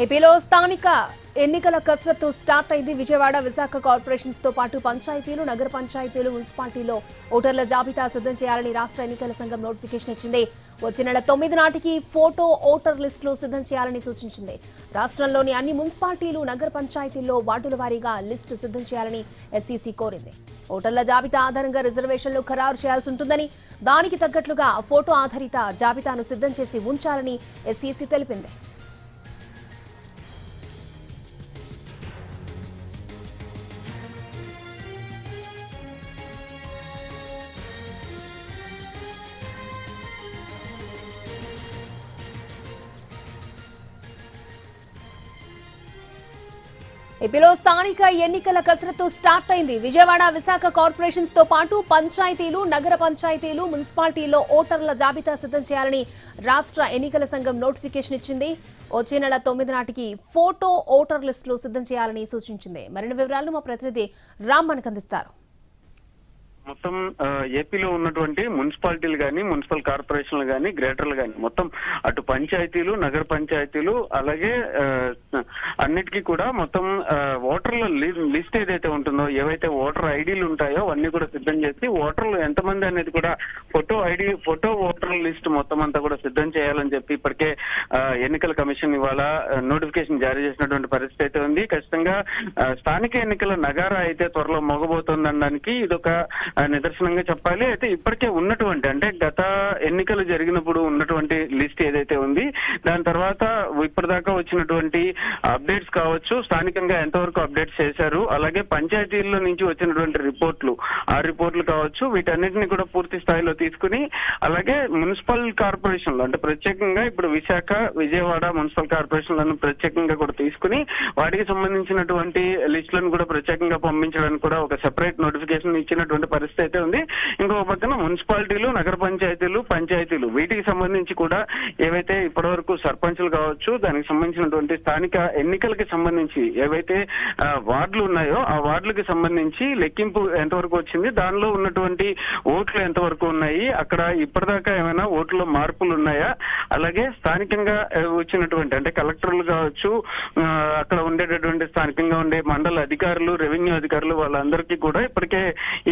ఏపీలో స్థానిక ఎన్నికల కసరత్తు స్టార్ట్ అయింది. విజయవాడ, విశాఖ కార్పొరేషన్స్ తో పాటు పంచాయతీలు, నగర పంచాయతీలు, మున్సిపాలిటీలో ఓటర్ల జాబితా సిద్ధం చేయాలని రాష్ట్ర ఎన్నికల సంఘం నోటిఫికేషన్ ఇచ్చింది. వచ్చే నెల 9 నాటికి ఫోటో ఓటర్ లిస్టులు సిద్ధం చేయాలని సూచించింది. రాష్ట్రంలోని అన్ని మున్సిపాలిటీలు, నగర పంచాయతీల్లో వార్డుల వారీగా లిస్టు సిద్ధం చేయాలని ఎస్ఈసీ కోరింది. ఓటర్ల జాబితా ఆధారంగా రిజర్వేషన్లు ఖరారు చేయాల్సి ఉంటుందని, దానికి తగ్గట్లుగా ఫోటో ఆధారిత జాబితాను సిద్ధం చేసి ఉంచాలని ఎస్ఈసీ తెలిపింది. ఏపీలో స్థానిక ఎన్నికల కసరత్తు స్టార్ట్ అయింది. విజయవాడ, విశాఖ కార్పొరేషన్స్ తో పాటు పంచాయతీలు, నగర పంచాయతీలు, మున్సిపాలిటీల్లో ఓటర్ల జాబితా సిద్ధం చేయాలని రాష్ట్ర ఎన్నికల సంఘం నోటిఫికేషన్ ఇచ్చింది. వచ్చే నెల 9 నాటికి ఫోటో ఓటర్ లిస్టులు సిద్ధం చేయాలని సూచించింది. మరిన్ని వివరాలను మా ప్రతినిధి రామ్ మనకు అందిస్తారు. మొత్తం ఏపీలో ఉన్నటువంటి మున్సిపాలిటీలు కానీ, మున్సిపల్ కార్పొరేషన్లు కానీ, గ్రేటర్లు కానీ మొత్తం అటు పంచాయతీలు, నగర పంచాయతీలు, అలాగే అన్నిటికీ కూడా మొత్తం ఓటర్ల లిస్ట్ ఏదైతే ఉంటుందో, ఏవైతే ఓటర్ ఐడీలు ఉంటాయో అవన్నీ కూడా సిద్ధం చేసి ఓటర్లు ఎంతమంది అనేది కూడా ఫోటో ఓటర్ లిస్ట్ మొత్తం అంతా కూడా సిద్ధం చేయాలని చెప్పి ఇప్పటికే ఎన్నికల కమిషన్ ఇవాళ నోటిఫికేషన్ జారీ చేసినటువంటి పరిస్థితి అయితే ఉంది. ఖచ్చితంగా స్థానిక ఎన్నికల నగారా అయితే త్వరలో మొగబోతోందనడానికి ఇదొక నిదర్శనంగా చెప్పాలి. అయితే ఇప్పటికే ఉన్నటువంటి, అంటే గత ఎన్నికలు జరిగినప్పుడు ఉన్నటువంటి లిస్ట్ ఏదైతే ఉంది, దాని తర్వాత ఇప్పటిదాకా వచ్చినటువంటి అప్డేట్స్ కావచ్చు, స్థానికంగా ఎంతవరకు అప్డేట్స్ చేశారు, అలాగే పంచాయతీల్లో నుంచి వచ్చినటువంటి ఆ రిపోర్ట్లు కావచ్చు, వీటన్నిటిని కూడా పూర్తి స్థాయిలో తీసుకుని, అలాగే మున్సిపల్ కార్పొరేషన్లు అంటే ప్రత్యేకంగా ఇప్పుడు విశాఖ, విజయవాడ మున్సిపల్ కార్పొరేషన్లను ప్రత్యేకంగా కూడా తీసుకుని వాటికి సంబంధించినటువంటి లిస్టులను కూడా ప్రత్యేకంగా పంపించడానికి కూడా ఒక సెపరేట్ నోటిఫికేషన్ ఇచ్చినటువంటి పరిస్థితి అయితే ఉంది. ఇంకొక పక్కన మున్సిపాలిటీలు, నగర పంచాయతీలు వీటికి సంబంధించి కూడా ఏవైతే ఇప్పటివరకు సర్పంచులు కావచ్చు, దానికి సంబంధించినటువంటి స్థానిక ఎన్నికలకి సంబంధించి ఏవైతే వార్డులు ఉన్నాయో ఆ వార్డులకి సంబంధించి లెక్కింపు ఎంతవరకు వచ్చింది, దానిలో ఉన్నటువంటి ఓట్లు ఎంతవరకు ఉన్నాయి, అక్కడ ఇప్పటిదాకా ఏమైనా ఓట్లలో మార్పులు ఉన్నాయా, అలాగే స్థానికంగా వచ్చినటువంటి అంటే కలెక్టర్లు కావచ్చు, అక్కడ ఉండేటటువంటి స్థానికంగా ఉండే మండల అధికారులు, రెవెన్యూ అధికారులు, వాళ్ళందరికీ కూడా ఇప్పటికే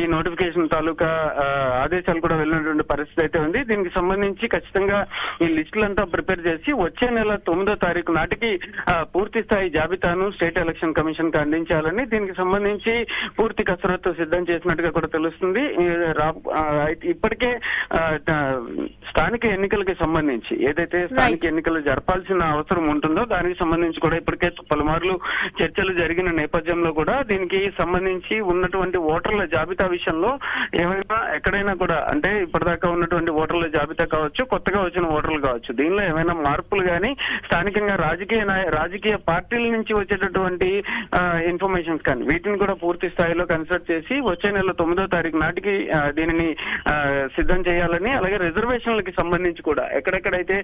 ఈ నోటిఫికేషన్ తాలూకా ఆదేశాలు కూడా వెళ్ళినటువంటి పరిస్థితి అయితే ఉంది. దీనికి సంబంధించి ఖచ్చితంగా ఈ లిస్టులంతా ప్రిపేర్ చేసి వచ్చే నెల 9వ తారీఖు నాటికి పూర్తి స్థాయి జాబితాను స్టేట్ ఎలక్షన్ కమిషన్ కి అందించాలని, దీనికి సంబంధించి పూర్తి కసరత్తు సిద్ధం చేసినట్టుగా కూడా తెలుస్తుంది. ఇప్పటికే స్థానిక ఎన్నికలకి సంబంధించి ఏదైతే స్థానిక ఎన్నికలు జరపాల్సిన అవసరం ఉంటుందో దానికి సంబంధించి కూడా ఇప్పటికే పలుమార్లు చర్చలు జరిగిన నేపథ్యంలో కూడా దీనికి సంబంధించి ఉన్నటువంటి ఓటర్ల జాబితా విషయంలో ఏమైనా ఎక్కడైనా కూడా, అంటే ఇప్పటిదాకా ఉన్నటువంటి ఓటర్ల జాబితా కావచ్చు, కొత్తగా వచ్చిన ఓటర్లు కావచ్చు, దీనిలో ఏమైనా మార్పులు కానీ, స్థానికంగా రాజకీయ పార్టీల నుంచి వచ్చేటటువంటి ఇన్ఫర్మేషన్స్ కానీ వీటిని కూడా పూర్తి స్థాయిలో కన్సిడర్ చేసి వచ్చే నెల 9వ తారీఖు నాటికి దీనిని సిద్ధం చేయాలని, అలాగే రిజర్వేషన్లకి సంబంధించి కూడా ఎక్కడెక్కడైతే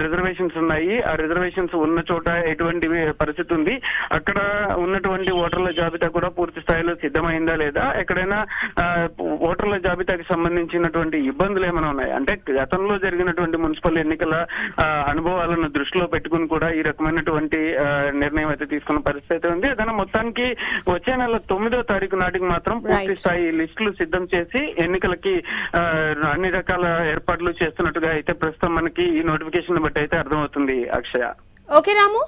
రిజర్వేషన్స్ ఉన్నాయి, ఆ రిజర్వేషన్స్ ఉన్న చోట ఎటువంటి పరిస్థితి ఉంది, అక్కడ ఉన్నటువంటి ఓటర్ల జాబితా కూడా పూర్తి స్థాయిలో సిద్ధమైందా లేదా, ఎక్కడైనా ఓటర్ల జాబితాకి సంబంధించినటువంటి ఇబ్బందులు ఏమైనా ఉన్నాయి, అంటే గతంలో జరిగినటువంటి మున్సిపల్ ఎన్నికల అనుభవాలను దృష్టిలో పెట్టుకుని కూడా ఈ రకమైనటువంటి నిర్ణయం అయితే తీసుకున్న పరిస్థితి అయితే ఉంది. ఏదైనా మొత్తానికి వచ్చే నెల 9వ తారీఖు నాటికి మాత్రం పూర్తి స్థాయి లిస్టులు సిద్ధం చేసి ఎన్నికలకి అన్ని రకాల ఏర్పాట్లు చేస్తున్నట్టుగా అయితే ప్రస్తుతం మనకి ఈ నోటిఫికేషన్ బట్టి అయితే అర్థమవుతుంది. అక్షయ. ఓకే రాము.